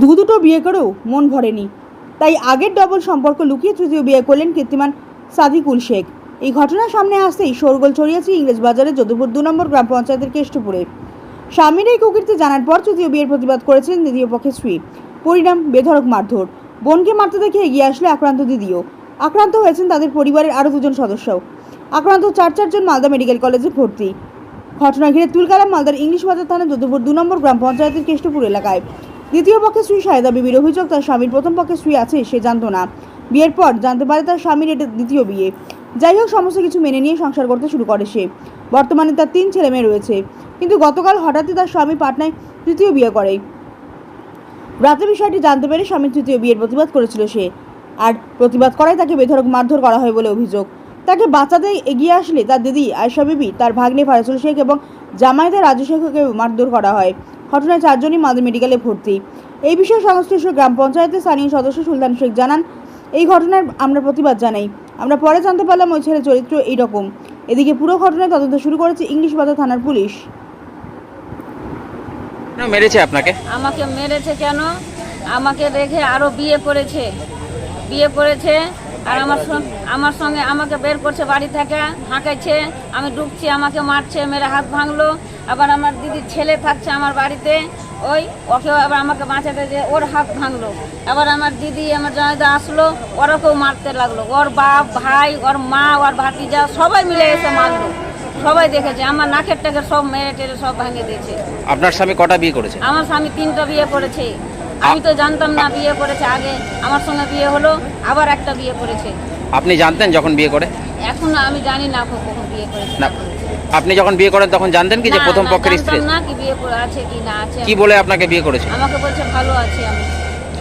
দুটো বিয়ে করেও মন ভরেনি, তাই আগের ডবল সম্পর্ক লুকিয়ে তৃতীয় বিয়ে করলেন কীর্তিমান সাদিকুল শেখ। এই ঘটনা সামনে আসতেই শোরগোল ছড়িয়েছে ইংরেজবাজারের যদুপুর 2 নম্বর গ্রাম পঞ্চায়েতের কেষ্টপুরে। স্বামীর এই কুকীর্তি জানার পর তৃতীয় বিয়ের প্রতিবাদ করেছেন দ্বিতীয় পক্ষের স্ত্রী। পরিণাম বেধড়ক মারধর। বোনকে মারতে দেখে এগিয়ে আসলে আক্রান্ত দিদিও। আক্রান্ত হয়েছেন তাদের পরিবারের আরও 2জন সদস্য। আক্রান্ত চারজন মালদা মেডিকেল কলেজে ভর্তি। ঘটনা ঘিরে তুলকালাম মালদার ইংলিশ বাজার থানা যদুপুর 2 নম্বর গ্রাম পঞ্চায়েতের কেষ্টপুর এলাকায়। দ্বিতীয় পক্ষের স্ত্রী সায়দা বিবির অভিযোগ, তার স্বামীর প্রথম পক্ষের স্ত্রী আছে সে জানতো না। বিয়ের পর জানতে পারে তার স্বামীর এটা দ্বিতীয় বিয়ে। যাই হোক, সমস্ত কিছু মেনে নিয়ে সংসার করতে শুরু করে সে। বর্তমানে তার 3 ছেলে মেয়ে রয়েছে, কিন্তু গতকাল হঠাৎই তার স্বামী পাটনায় তৃতীয় বিয়ে করে। রাতে বিষয়টি জানতে পেরে স্বামীর তৃতীয় বিয়ের প্রতিবাদ করেছিল সে, আর প্রতিবাদ করায় তাকে বেধড়ক মারধর করা হয় বলে অভিযোগ। তাকে বাঁচাতে এগিয়ে আসলে তার দিদি আয়েশা বিবি, তার ভাগ্নে ফারাজুল শেখ এবং জামাইদা রাজু শেখকে মারধর করা হয়। ঘটনায় 4 জনই মালদা মেডিকেলে ভর্তি। এই বিষয়ে সংশ্লিষ্ট গ্রাম পঞ্চায়েতের স্থানীয় সদস্য সুলতান শেখ জানান, এই ঘটনার আমরা প্রতিবাদ জানাই। আমরা পরে জানতে পারলাম ওই ছেলের চরিত্র এইরকম। এদিকে পুরো ঘটনায় তদন্ত শুরু করেছে ইংলিশ বাজার থানার পুলিশ। মেরেছে আপনাকে? আমাকে মেরেছে কেন? আমাকে রেখে আরো বিয়ে করেছে আর আমার সঙ্গে আমাকে বের করছে বাড়ি থেকে, হাঁকাইছে। আমি ঢুকছি, আমাকে মারছে, মেরে হাত ভাঙলো। আবার আমার দিদির ছেলে থাকছে আমার বাড়িতে, ওকে আবার আমাকে বাঁচাতে যে ওর হাত ভাঙলো। আবার আমার দিদি আমার জামাইদা আসলো, ওরাকেও মারতে লাগলো। ওর বাপ, ভাই, ওর মা, ওর ভাতিজা সবাই মিলে এসে মারলো। সবাই দেখেছে, আমার নাকের টাকের সব মেরে টেরে সব ভেঙে দিয়েছে। আপনার স্বামী কটা বিয়ে করেছে? আমার স্বামী 3টা বিয়ে করেছে। আমি তো জানতাম না বিয়ে করেছে। আগে আমার সঙ্গে বিয়ে হলো, আবার একটা বিয়ে করেছে। আপনি জানতেন যখন বিয়ে করে? এখন আমি জানি না কখন বিয়ে করেছে না, আপনি যখন বিয়ে করেন তখন জানতেন কি যে প্রথম পক্ষের স্ত্রী? না, কি বিয়ে করে আছে কি না আছে। কি বলে আপনাকে বিয়ে করেছে? আমাকে বলছে ভালো আছি আমি,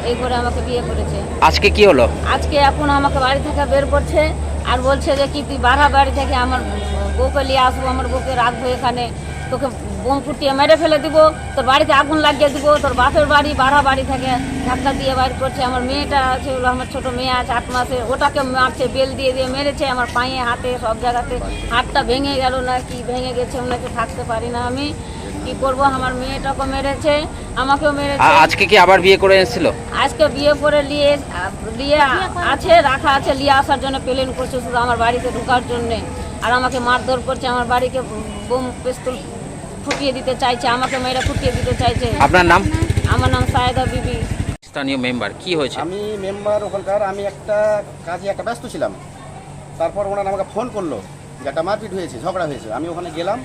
এই করে আমাকে বিয়ে করেছে। আজকে কি হলো? আজকে এখন আমাকে বাড়ি থেকে বের করছে আর বলছে যে কি তুই বাড়া বাড়ি থেকে আমার বউকে নিয়ে আসবো, আমার বউকে রাখবো এখানে, তোকে বোম ফুটিয়ে মেরে ফেলে দিব, তোর বাড়িতে আগুন লাগিয়ে দিব। তোর বাপের বাড়ি বাড়া বাড়ি থেকে ধাক্কা দিয়ে বাইর করছে। আমার মেয়েটা আছে, আমার ছোট মেয়ে আছে 8 মাসের, ওটাকে মারছে, বেল দিয়ে দিয়ে মেরেছে। আমার পায়ে হাতে সব জায়গাতে, হাতটা ভেঙে গেল না কি ভেঙে গেছে, ওনাকে থাকতে পারি না আমি, কি করব। আমার মেয়েটাকে মেরেছে, আমাকেও মেরেছে। আজকে কি আবার বিয়ে করে এসেছিল? আজকে বিয়ে করে নিয়ে আছে, রাখা আছে, নিয়ে আসার জন্য প্লেন করছে শুধু আমার বাড়িতে ঢোকার জন্যে। আর আমাকে মারধর করছে, আমার বাড়িকে বোম পিস্তল ফুটিয়ে দিতে চাইছে, আমাকে মেয়েরা ফুটিয়ে দিতে চাইছে। আপনার নাম? আমার নাম সায়দা বিবি। স্থানীয় মেম্বার, কি হয়েছে? আমি মেম্বার ওখানকার, আমি একটা কাজে একটা ব্যস্ত ছিলাম। তারপর ওনারা আমাকে ফোন করলো যে একটা মারপিট হয়েছে, ঝগড়া হয়েছে। আমি ওখানে গেলাম,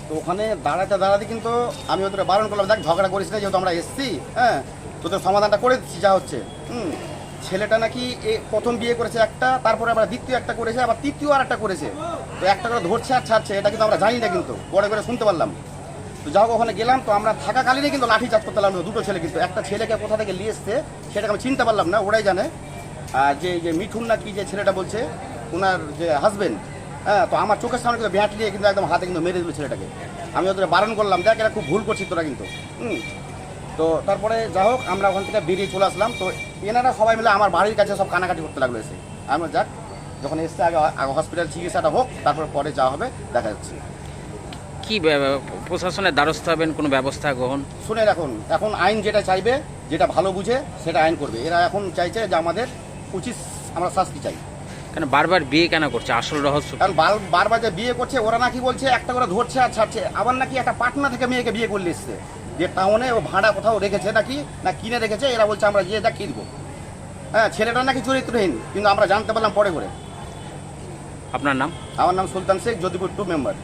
তো ওখানে দাঁড়াতে কিন্তু আমি ওদের বারণ করলাম, দেখ ঝগড়া করিস না, যেহেতু আমরা এসছি, হ্যাঁ তোদের সমাধানটা করে দিচ্ছি যা হচ্ছে। ছেলেটা নাকি প্রথম বিয়ে করেছে একটা, তারপরে আবার দ্বিতীয় একটা করেছে, আবার তৃতীয় আর একটা করেছে। তো একটা করে ধরছে আর ছাড়ছে, এটা কিন্তু আমরা জানি না, কিন্তু পরে করে শুনতে পারলাম। তো যাও ওখানে গেলাম, তো আমরা থাকাকালীনই কিন্তু লাঠি চার্জ করতে লাগলো 2টো ছেলে। কিন্তু একটা ছেলেকে কোথা থেকে নিয়ে এসছে সেটাকে আমি চিনতে পারলাম না, ওরাই জানে। আর যে মিঠুন না কি যে ছেলেটা বলছে, ওনার যে হাজবেন্ড, হ্যাঁ, তো আমার চোখের সামনে কিন্তু ব্যাট নিয়ে কিন্তু একদম হাতে কিন্তু মেরে দিল ছেলেটাকে। আমি ওদের বারণ করলাম, দেখ এটা খুব ভুল করছিস তোরা কিন্তু। তো তারপরে যা হোক আমরা ওখান থেকে বেরিয়ে চলে আসলাম। তো এনারা সবাই মিলে আমার বাড়ির কাছে সব কানাকাটি করতে লাগলো এসে। আমরা যাক, যখন এসছে আগে হসপিটাল চিকিৎসাটা হোক, তারপরে পরে যা হবে দেখা যাচ্ছে। কি প্রশাসনের দ্বারস্থ হবেন, কোনো ব্যবস্থা গ্রহণ? শুনেন, এখন আইন যেটা চাইবে, যেটা ভালো বুঝে সেটা আইন করবে। এরা এখন চাইছে যে আমাদের উচিত আমরা শাস্তি চাই। কেন বারবার বিয়ে কেন করছে, আসল রহস্য? কারণ বারবার যে বিয়ে করছে, ওরা নাকি বলছে একটা করে ধরছে আর ছাড়ছে। আবার নাকি একটা পাটনা থেকে মেয়েকে বিয়ে করলে এসছে, যে টাউনে ও ভাড়া কোথাও রেখেছে নাকি, না কিনে রেখেছে। এরা বলছে আমরা যে যা কিনবো। হ্যাঁ, ছেলেটা নাকি চরিত্রহীন, কিন্তু আমরা জানতে পারলাম পরে করে। আপনার নাম? আমার নাম সুলতান শেখ, যদুপুর 2 মেম্বার।